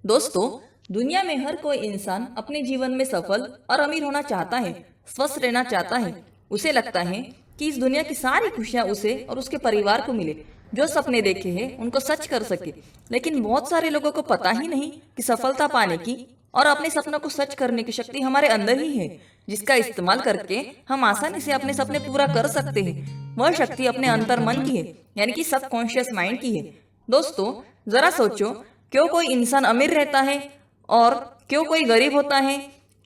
दोस्तों, दुनिया में हर कोई इंसान अपने जीवन में सफल और अमीर होना चाहता है, स्वस्थ रहना चाहता है। उसे लगता है कि इस दुनिया की सारी खुशियां उसे और उसके परिवार को मिले। जो सपने देखे हैं उनको सच कर सके। लेकिन बहुत सारे लोगों को पता ही नहीं कि सफलता पाने की और अपने सपनों को सच करने की शक्ति हमारे अंदर ही है, जिसका इस्तेमाल करके हम आसानी से अपने सपने पूरा कर सकते हैं। वह शक्ति अपने अंतर मन की है, यानी कि सबकॉन्शियस माइंड की है। दोस्तों, जरा सोचो, क्यों कोई इंसान अमीर रहता है और क्यों कोई गरीब होता है?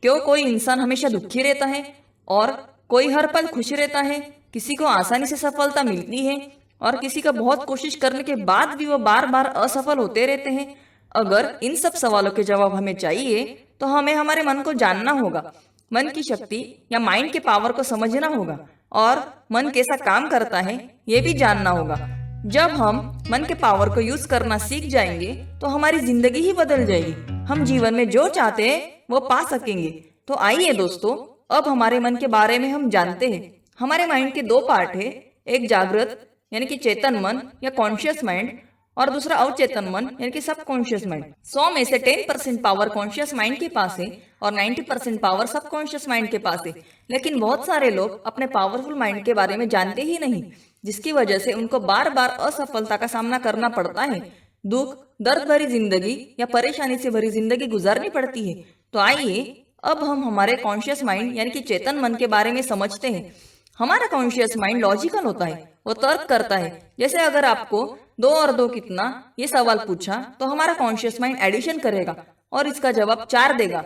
क्यों कोई इंसान हमेशा दुखी रहता है और कोई हर पल खुश रहता है? किसी को आसानी से सफलता मिलती है और किसी का बहुत कोशिश करने के बाद भी वो बार बार असफल होते रहते हैं। अगर इन सब सवालों के जवाब हमें चाहिए तो हमें हमारे मन को जानना होगा। मन की शक्ति या माइंड के पावर को समझना होगा और मन कैसा काम करता है ये भी जानना होगा। जब हम मन के पावर को यूज करना सीख जाएंगे तो हमारी जिंदगी ही बदल जाएगी। हम जीवन में जो चाहते हैं वो पा सकेंगे। तो आइए दोस्तों, अब हमारे मन के बारे में हम जानते हैं। हमारे माइंड के दो पार्ट है, एक जागृत यानी कि चेतन मन या कॉन्शियस माइंड और दूसरा अवचेतन मन यानी कि सबकॉन्शियस माइंड। 100 में से 10% पावर कॉन्शियस माइंड के पास है और 90% पावर सबकॉन्शियस माइंड के पास है। लेकिन बहुत सारे लोग अपने पावरफुल माइंड के बारे में जानते ही नहीं, जिसकी वजह से उनको बार बार असफलता का सामना करना पड़ता है। दुख, दर्द भरी जिंदगी या परेशानी से भरी जिंदगी गुजारनी पड़ती है। तो आइए अब हम हमारे कॉन्शियस माइंड यानी कि चेतन मन के बारे में समझते हैं। हमारा कॉन्शियस माइंड लॉजिकल होता है, वो तर्क करता है। जैसे अगर आपको 2 और 2 कितना ये सवाल पूछा तो हमारा कॉन्शियस माइंड एडिशन करेगा और इसका जवाब 4 देगा।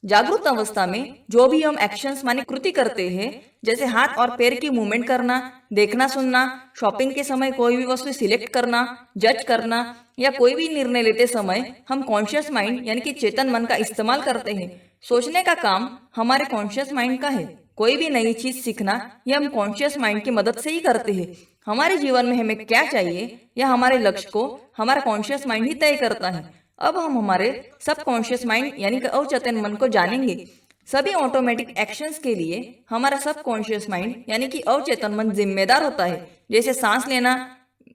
जागरूक अवस्था में जो भी हम एक्शंस माने कृति करते हैं, जैसे हाथ और पैर की मूवमेंट करना, देखना सुनना, शॉपिंग के समय कोई भी वस्तु सिलेक्ट करना, जज करना या कोई भी निर्णय लेते समय हम कॉन्शियस माइंड यानी कि चेतन मन का इस्तेमाल करते हैं। सोचने का काम हमारे कॉन्शियस माइंड का है। कोई भी नई चीज सीखना ये हम कॉन्शियस माइंड की मदद से ही करते हैं। हमारे जीवन में हमें क्या चाहिए या हमारे लक्ष्य को हमारा कॉन्शियस माइंड ही तय करता है। अब हम हमारे सबकॉन्शियस माइंड यानी कि अवचेतन मन को जानेंगे। सभी ऑटोमेटिक एक्शंस के लिए हमारा सबकॉन्शियस माइंड यानी कि अवचेतन मन जिम्मेदार होता है, जैसे सांस लेना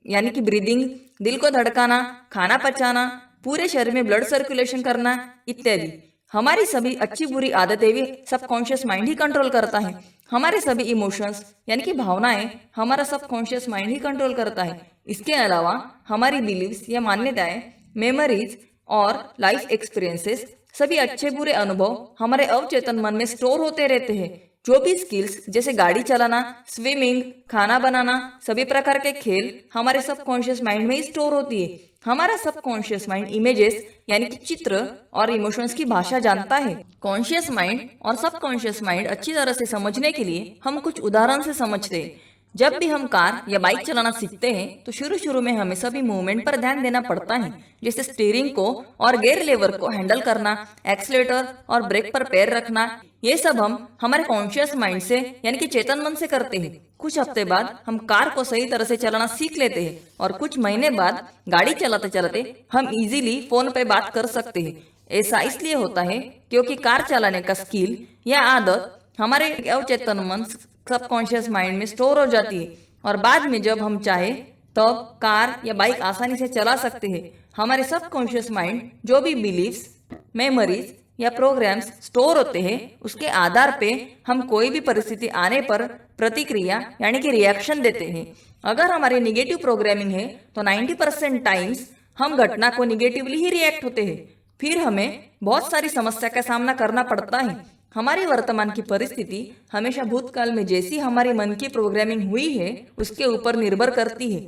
यानी कि ब्रीदिंग, दिल को धड़काना, खाना पचाना, पूरे शरीर में ब्लड सर्कुलेशन करना इत्यादि। हमारी सभी अच्छी बुरी आदतें भी सबकॉन्शियस माइंड ही कंट्रोल करता है। हमारे सभी इमोशंस यानी कि भावनाएं हमारा सबकॉन्शियस माइंड ही कंट्रोल करता है। इसके अलावा हमारी बिलीव्स या मान्यताएं, मेमोरीज और लाइफ एक्सपीरियंसेस, सभी अच्छे बुरे अनुभव हमारे अवचेतन मन में स्टोर होते रहते हैं। जो भी स्किल्स जैसे गाड़ी चलाना, स्विमिंग, खाना बनाना, सभी प्रकार के खेल हमारे सबकॉन्शियस माइंड में ही स्टोर होती है। हमारा सबकॉन्शियस माइंड इमेजेस यानी कि चित्र और इमोशंस की भाषा जानता है। कॉन्शियस माइंड और सबकॉन्शियस माइंड अच्छी तरह से समझने के लिए हम कुछ उदाहरण से समझते हैं। जब भी हम कार या बाइक चलाना सीखते हैं तो शुरू शुरू में हमें सभी मूवमेंट पर ध्यान देना पड़ता है, जैसे स्टीयरिंग को और गियर लेवर को हैंडल करना, एक्सीलेटर और ब्रेक पर पैर रखना। ये सब हम हमारे कॉन्शियस माइंड से यानी कि चेतन मन से करते हैं। कुछ हफ्ते बाद हम कार को सही तरह से चलाना सीख लेते हैं और कुछ महीने बाद गाड़ी चलाते चलाते हम इजीली फोन पे बात कर सकते हैं। ऐसा इसलिए होता है क्योंकि कार चलाने का स्किल या आदत हमारे अवचेतन मन सबकॉन्शियस माइंड में स्टोर हो जाती है और बाद में जब हम चाहे तब कार या बाइक आसानी से चला सकते हैं। हमारे सबकॉन्शियस माइंड जो भी बिलीव्स, मेमोरीज या प्रोग्राम्स स्टोर होते हैं, उसके आधार पे हम कोई भी परिस्थिति आने पर प्रतिक्रिया यानी कि रिएक्शन देते हैं। अगर हमारी निगेटिव प्रोग्रामिंग है तो 90% टाइम्स हम घटना को निगेटिवली ही रिएक्ट होते हैं। फिर हमें बहुत सारी समस्या का सामना करना पड़ता है। हमारी वर्तमान की परिस्थिति हमेशा भूतकाल में जैसी हमारे मन की प्रोग्रामिंग हुई है उसके ऊपर निर्भर करती है।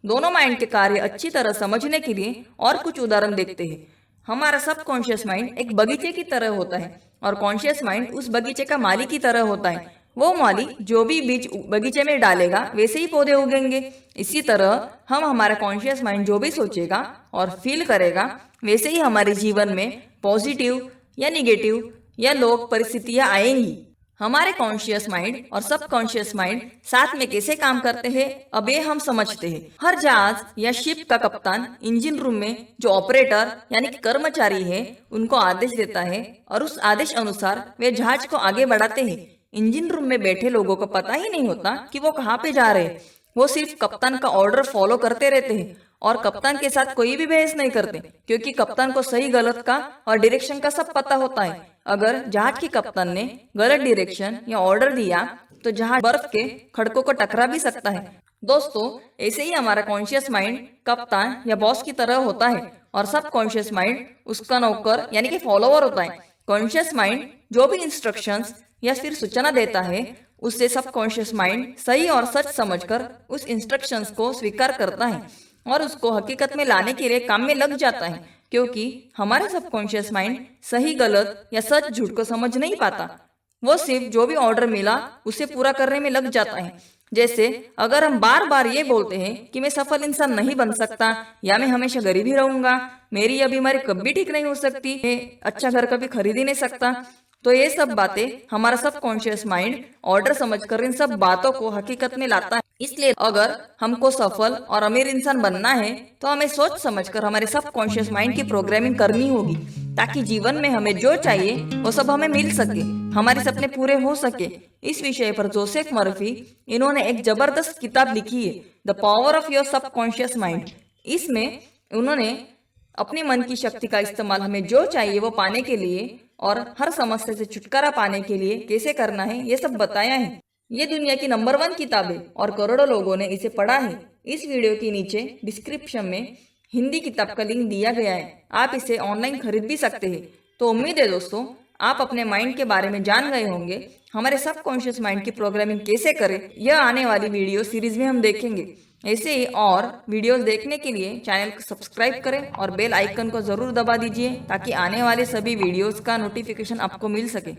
दोनों माइंड के कार्य अच्छी तरह समझने के लिए और कुछ उदाहरण देखते हैं। हमारा सबकॉन्शियस माइंड एक बगीचे की तरह होता है और कॉन्शियस माइंड उस बगीचे का माली की तरह होता है। वो माली जो भी बीज बगीचे में डालेगा वैसे ही पौधे उगेंगे। इसी तरह हम हमारा कॉन्शियस माइंड जो भी सोचेगा और फील करेगा वैसे ही हमारे जीवन में पॉजिटिव या निगेटिव या लोग परिस्थितियां आएंगी। हमारे कॉन्शियस माइंड और सबकॉन्शियस माइंड साथ में कैसे काम करते हैं अब ये हम समझते हैं। हर जहाज या शिप का कप्तान इंजन रूम में जो ऑपरेटर यानी कि कर्मचारी है उनको आदेश देता है और उस आदेश अनुसार वे जहाज को आगे बढ़ाते हैं। इंजन रूम में बैठे लोगों को पता ही नहीं होता कि वो कहाँ पे जा रहे हैं। वो सिर्फ कप्तान का ऑर्डर फॉलो करते रहते हैं और कप्तान के साथ कोई भी बहस नहीं करते, क्योंकि कप्तान को सही गलत का और डायरेक्शन का सब पता होता है। अगर जहाज के कप्तान ने गलत डायरेक्शन या ऑर्डर दिया तो जहाज बर्फ के खड़कों को टकरा भी सकता है। दोस्तों, ऐसे ही हमारा कॉन्शियस माइंड कप्तान या बॉस की तरह होता है और सब कॉन्शियस माइंड उसका नौकर यानी कि फॉलोवर होता है। कॉन्शियस माइंड जो भी इंस्ट्रक्शंस या फिर सूचना देता है उससे सब कॉन्शियस माइंड सही और सच समझकर उस इंस्ट्रक्शंस को स्वीकार करता है और उसको हकीकत में लाने के लिए काम में लग जाता है, क्योंकि हमारा सबकॉन्शियस माइंड सही गलत या सच झूठ को समझ नहीं पाता। वो सिर्फ जो भी ऑर्डर मिला उसे पूरा करने में लग जाता है। जैसे अगर हम बार बार ये बोलते हैं कि मैं सफल इंसान नहीं बन सकता, या मैं हमेशा गरीब ही रहूंगा, मेरी ये बीमारी कभी ठीक नहीं हो सकती, मैं अच्छा घर कभी खरीद ही नहीं सकता, तो ये सब बातें हमारा सबकॉन्शियस माइंड ऑर्डर समझकर इन सब बातों को हकीकत में लाता है। इसलिए अगर हमको सफल और अमीर इंसान बनना है तो हमें सोच समझकर हमारे सबकॉन्शियस माइंड की प्रोग्रामिंग करनी होगी, ताकि जीवन में हमें जो चाहिए वो सब हमें मिल सके, हमारे सपने पूरे हो सके। इस विषय पर जोसेफ मर्फी इन्होंने एक जबरदस्त किताब लिखी है, the power of your subconscious mind. इसमें उन्होंने अपने मन की शक्ति का इस्तेमाल हमें जो चाहिए वो पाने के लिए और हर समस्या से छुटकारा पाने के लिए कैसे करना है ये सब बताया है। ये दुनिया की नंबर 1 किताब है और करोड़ों लोगों ने इसे पढ़ा है। इस वीडियो के नीचे डिस्क्रिप्शन में हिंदी किताब का लिंक दिया गया है, आप इसे ऑनलाइन खरीद भी सकते हैं। तो उम्मीद है दोस्तों आप अपने माइंड के बारे में जान गए होंगे। हमारे सबकॉन्शियस माइंड की प्रोग्रामिंग कैसे करें यह आने वाली वीडियो सीरीज में हम देखेंगे। ऐसे ही और वीडियोस देखने के लिए चैनल को सब्सक्राइब करें और बेल आइकन को जरूर दबा दीजिए, ताकि आने वाले सभी वीडियोस का नोटिफिकेशन आपको मिल सके।